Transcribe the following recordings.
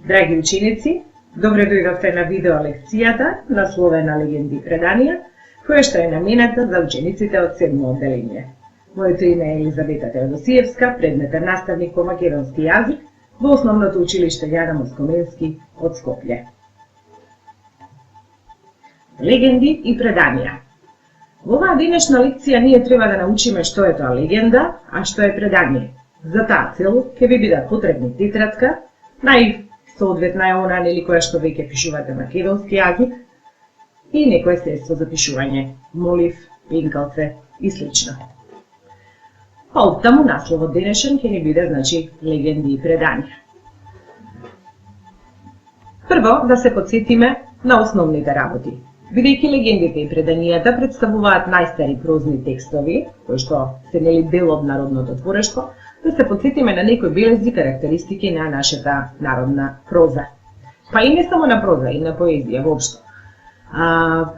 Драги ученици, добре дојдовте на видео лекцијата насловена Легенди и преданија, која што е наменета за учениците од 7 одделение. Моето име е Елизавета Теодосиевска, предметен наставник по македонски јазик во Основното училиште Јана Москоменски од Скопје. Легенди и преданија. Во оваа денешна лекција ние треба да научиме што е тоа легенда, а што е предание. За таа цел ќе ви бидат потребни тетрадка, соодветна е она нели која што веќе пишувате македонски јазик и некое средство за пишување, молив, пенкалце и слично. Па оттаму насловот денешен ќе ни биде легенди и преданија. Прво да се подсетиме на основните работи. Бидејќи легендите и преданијата представуваат најстари прозни текстови, кои што се нели дел од народното творештво, да се подсетиме на некои белези карактеристики на нашата народна проза. Па и не само на проза, и на поезија воопшто.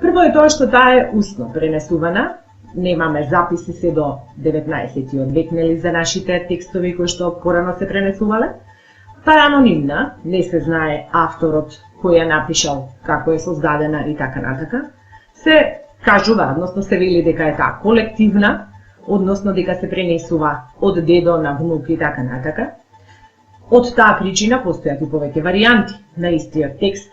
Прво е тоа што таа е устно пренесувана. Немаме записи се до 19 век нели за нашите текстови кои што порано се пренесувале. Па е анонимна, не се знае авторот кој ја напишал, како е создадена и така натака. Се кажува, односно се вели дека е таа колективна, односно дека се пренесува од дедо на внук и така натака. Од таа причина постојат и повеќе варијанти на истиот текст.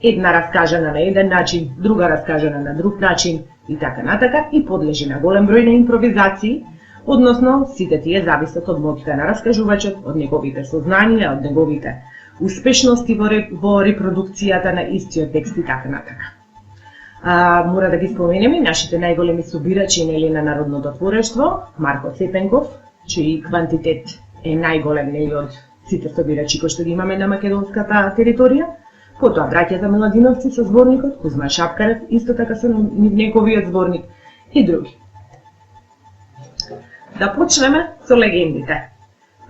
Една раскажана на еден начин, друга раскажана на друг начин и така натака, и подлежи на голем број на импровизации, односно сите тие зависат од моќта на раскажувачот, од неговите сознанија, од неговите успешности во репродукцијата на истиот текст и така натака. Мора да ги споменеме нашите најголеми собирачи нели на народното творештво, Марко Цепенков, чиј квантитет е најголем нели од сите собирачи кои што ги имаме на македонската територија. Потоа браќата Миладиновци со зборникот, Кузма Шапкарев исто така со неговиот зборник и други. Да почнеме со легендите.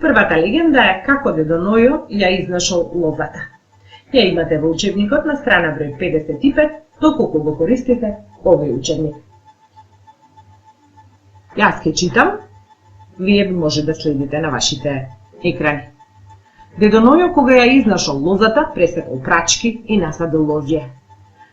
Првата легенда е како дедо Нојо ја изнашол лозата. Ја имате во учебникот на страна број 55, доколку го користите овој учебник. Јас ќе читам, вие може да следите на вашите екрани. Дедо Нојо кога ја изнашол лозата, пресекол прачки и насадил лозје.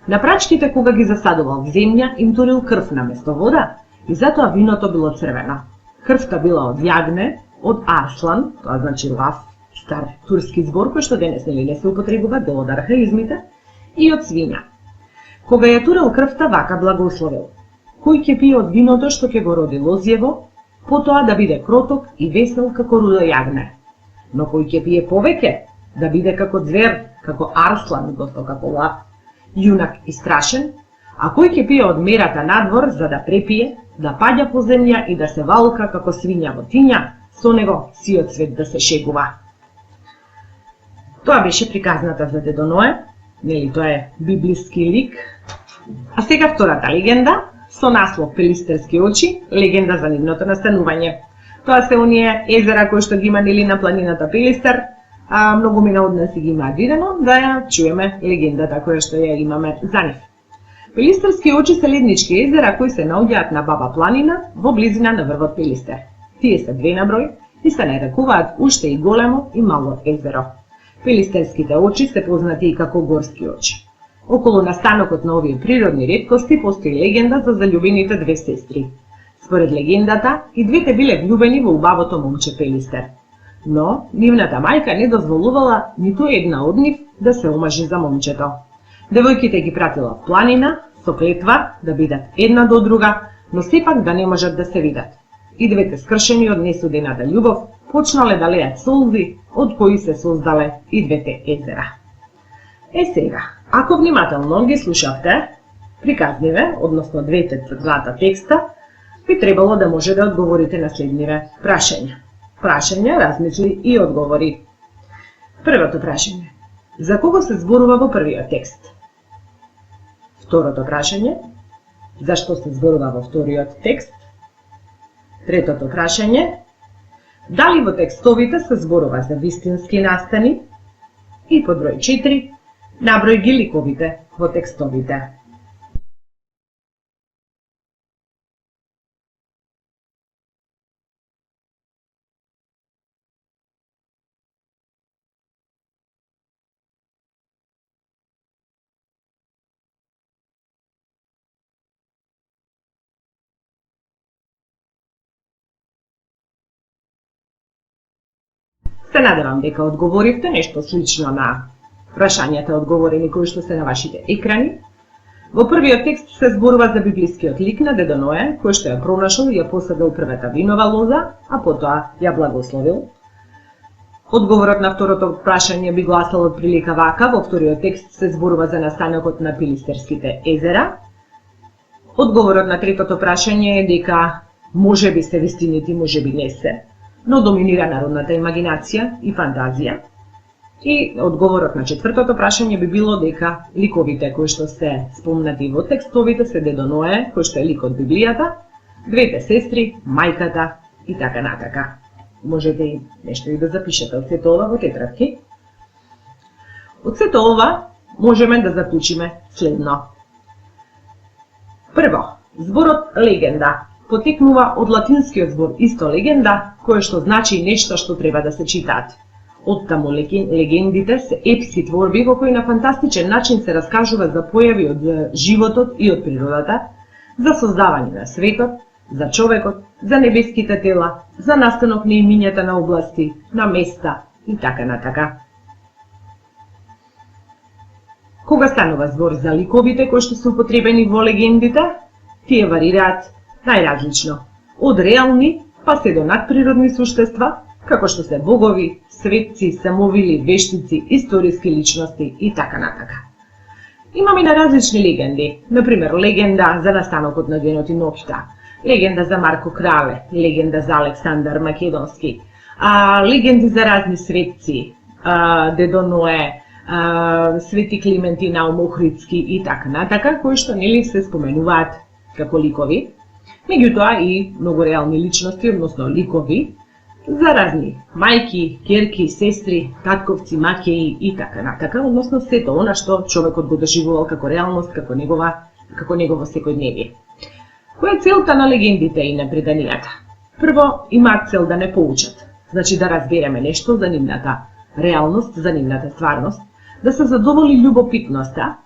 На прачките кога ги засадувал в земја, им турил крв наместо вода и затоа виното било црвено. Крвта била од јагне, од арслан, тоа значи лав, стар турски збор кој што денес нели не се употребува, дел од архаизмите, и од свиња. Кога ја турил крвта, вака благословил: кој ќе пие од виното што ќе го роди лозјево, потоа да биде кроток и весел како рудо јагне. Но кој ќе пие повеќе, да биде како звер, како арслан, односно како лав, јунак и страшен, а кој ќе пие од мерата надвор за да препие, да паѓа по земја и да се валка како свиња во тиња, со него сиот свет да се шегува. Тоа беше приказната за дедо Ное, нели тоа е библиски лик. А сега втората легенда, со наслов Пелистерски очи, легенда за нивното настанување. Тоа се оние езера кои што ги има нели на планината Пелистер, а многумина од нас ги има видено, да ја чуеме легендата која што ја имаме за нив. Пелистерски очи се леднички езера кои се наоѓаат на Баба планина во близина на врвот Пелистер. Тие се 2 на број и се нарекуваат уште и големо и мало езеро. Пелистерските очи се познати и како горски очи. Околу настанокот на овие природни реткости постои легенда за заљубените 2 сестри. Според легендата, и двете биле влюбени во убавото момче Пелистер. Но нивната мајка не дозволувала ниту една од нив да се омажи за момчето. Девојките ги пратила в планина со клетва да бидат една до друга, но сепак да не можат да се видат. И двете скршени од несудената љубов почнале да леат солзи, од кои се создале и двете езера. Сега, ако внимателно ги слушавте приказниве, односно двата текста, би требало да може да одговорите на следниве прашања. Прашања, размисли и одговори. Првото прашање: за кого се зборува во првиот текст? Второто прашање: зашто се зборува во вториот текст? Третото прашање: дали во текстовите се зборува за вистински настани? И под број 4: наброј ги ликовите во текстовите. Се надевам дека одговоривте нешто слично на прашањата одговорени кои што се на вашите екрани. Во првиот текст се зборува за библискиот лик на дедо Ное, кој што ја пронашол и ја посадил првата винова лоза, а потоа ја благословил. Одговорот на второто прашање би гласал отприлика вака: во вториот текст се зборува за настанокот на Пилистерските езера. Одговорот на третото прашање е дека можеби се вистините, можеби не се, но доминира народната имагинација и фантазија. И одговорот на четвртото прашање би било дека ликовите кои што се спомнати во текстовите се дедо Ное, кој што е лик од Библијата, двете сестри, мајката и така натака. Можете и нешто и да запишете од сето ова во тетрадки. Од сето ова можеме да заклучиме следно. Прво, зборот легенда потекнува од латинскиот збор исто легенда, кој што значи нешто што треба да се читаат. Оттаму легендите се епски творби во кои на фантастичен начин се раскажува за појави од животот и од природата, за создавање на светот, за човекот, за небеските тела, за настанок на имињата на области, на места и така натака. Кога станува збор за ликовите кои што се употребени во легендите, тие варираат најразлично, од реални па се до надприродни суштества, како што се богови, светци, самовили, вештици, историски личности и така натака. Имаме на различни легенди, например легенда за настанокот на денот и ноќта, легенда за Марко Крале, легенда за Александар Македонски, легенди за разни светци, дедо Ное, Свети Клименти Наум Охридски и така натака, кои што нели се споменуваат како ликови, меѓутоа и многу реални личности, односно ликови, за разни мајки, ќерки, сестри, татковци, маќеи и така натака, односно сето она што човекот го доживувал како реалност, како негово секојдневие. Која е целта на легендите и на преданијата? Прво, имаат цел да не поучат, значи да разбереме нешто за нивната реалност, за нивната стварност, да се задоволи љубопитноста,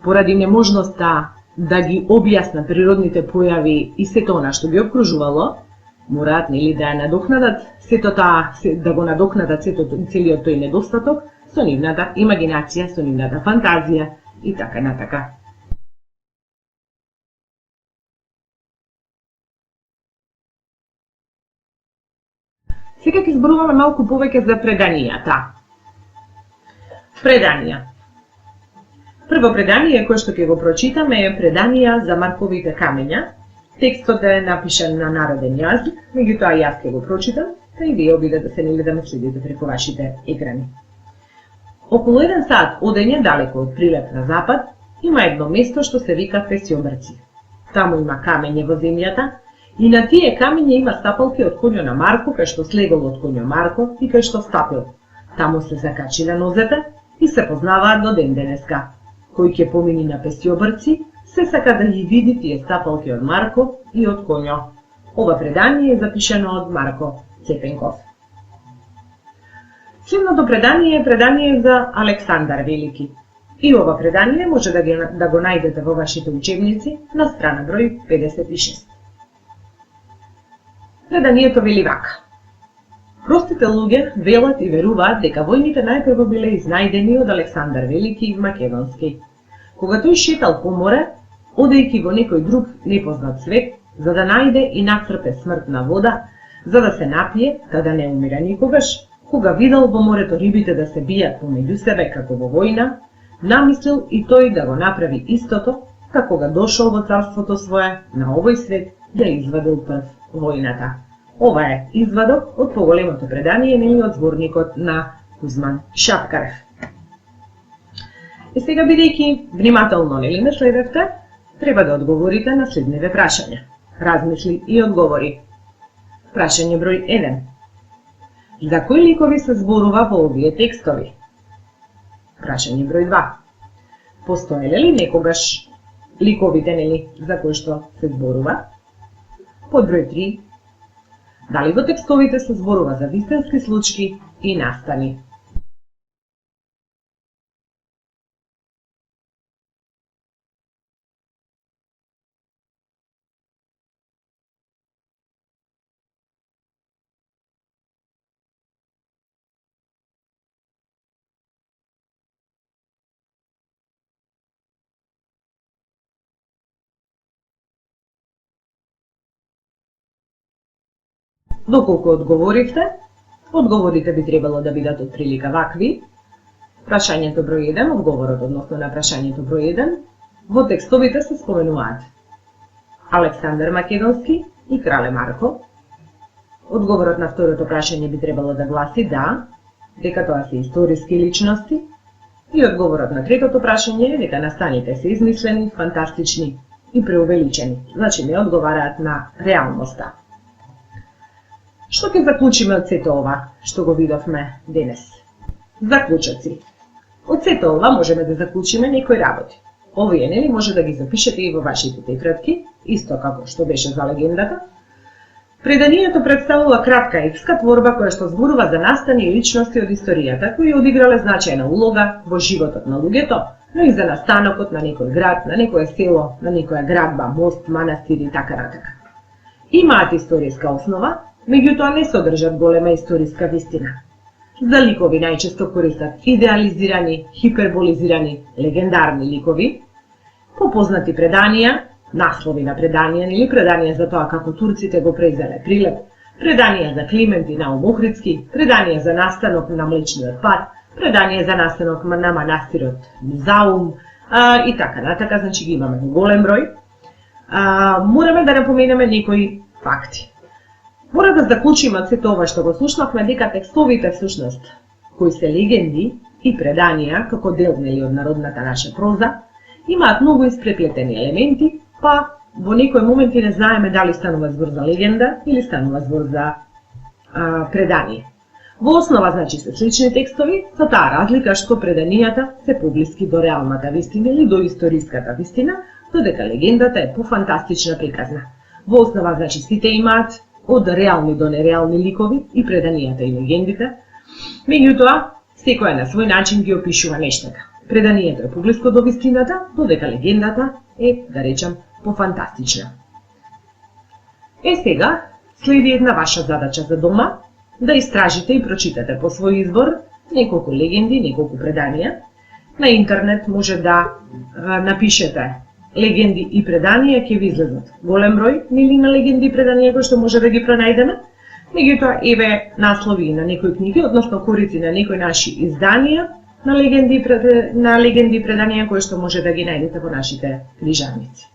поради неможноста да ги објаснат природните појави и сето она што ги обкружувало, мораат нели да ја надокнадат да го надокнадат целиот тој недостаток со нивната имагинација, со нивната фантазија и така натака. Сега ќе зборуваме малку повеќе за преданијата. Преданија. Прво предание кое што ќе го прочитаме е преданија за Марковите камења. Текстот е напишан на народен јазик, меѓутоа јас ќе го прочитам, та и вие обидете да се нели да ме следите преку вашите екрани. Околу 1 сат одење далеко од Прилеп на запад има едно место што се вика Песјобрци. Таму има камење во земјата и на тие камења има стапалки од коњо на Марко, кај што слегол од коњо Марко и кај што стапил. Таму се закачи на нозете и се познаваат до ден денеска. Кој ќе помини на Песјобрци, се сака да ги види тие стапалки од Марко и од коњо. Ова предание е запишено од Марко Цепенков. Следното предание е предание за Александар Велики. И ова предание може да го најдете во вашите учебници на страна број 56. Преданието вели вака. Простите луѓе велат и веруваат дека војните најпрво биле изнајдени од Александар Велики Македонски. Кога тој шетал по море, одејќи во некој друг непознат свет, за да најде и нацрпе смртна вода, за да се напие, та да не умира никогаш, кога видел во морето рибите да се бијат помеѓу себе како во војна, намислил и тој да го направи истото, како кога дошол во царството свое на овој свет да извадил прв војната. Ова е извадок од поголемото предание нели од зборникот на Кузман Шапкарев. И сега, бидејќи внимателно нели ме следевте, треба да одговорите на следниве прашања. Размисли и одговори. Прашање број 1. За кои ликови се зборува во овие текстови? Прашање број 2. Постоеле ли некогаш ликовите нели за кои што се зборува? Под број 3. Дали во текстовите се зборува за вистински случаи и настани? Доколку одговоривте, одговорите би требало да бидат од прилика вакви. Прашањето број 1, одговорот односно на прашањето број 1, во текстовите се споменуваат Александар Македонски и Крале Марко. Одговорот на второто прашање би требало да гласи да, дека тоа се историски личности. И одговорот на третото прашање е дека настаните се измислени, фантастични и преувеличени, значи не одговараат на реалноста. Што ќе заклучиме од сето ова што го видовме денес? Заклучоци. Од сето ова можеме да заклучиме некои работи. Овие нели може да ги запишете и во вашите тетрадки, исто како што беше за легендата. Преданието представува кратка епска творба која што зборува за настани и личности од историјата кои одиграле значајна улога во животот на луѓето, но и за настанокот на некој град, на некое село, на некоја градба, мост, манастир и така натака. Имаат историска основа, меѓутоа не содржат голема историска вистина. За ликови најчесто користат идеализирани, хиперболизирани, легендарни ликови, попознати преданија, наслови на преданија или преданија за тоа како турците го презеле Прилеп, преданија за Климент и Наум Охридски, преданија за настанок на Млечниот пат, преданија за настанок на манастирот Низаум и така натака, значи ги имаме голем број. Мораме да напоменеме некои факти. Мора да заклучиме од сето ова што го слушнавме дека текстовите всушност, кои се легенди и преданија како дел од народната наша проза, имаат многу испреплетени елементи, па во некои моменти не знаеме дали станува збор за легенда или станува збор за предание. Во основа, значи, се слични текстови, со таа разлика што преданијата се поблиски до реалната вистина или до историската вистина, додека легендата е пофантастична приказна. Во основа, значи, сите имаат од реални до нереални ликови и преданијата и легендите, меѓутоа, секоја на свој начин ги опишува нештата. Преданието е поблиско до вистината, додека легендата е, да речам, пофантастична. Сега, следи една ваша задача за дома, да истражите и прочитате по свој избор неколку легенди, неколку преданија. На интернет може да напишете легенди и преданија, ќе ви излезат голем број нели на легенди и преданија кои што може да ги пронајдеме. Меѓутоа, еве наслови на некои книги, односно корици на некои наши изданија на легенди и преданија кои што може да ги најдете во нашите книжарници.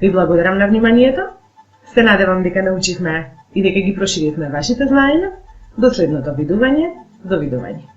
Ви благодарам на вниманието. Се надевам дека научивме и дека ги проширивме вашите знаења. До следното видување. Довидување.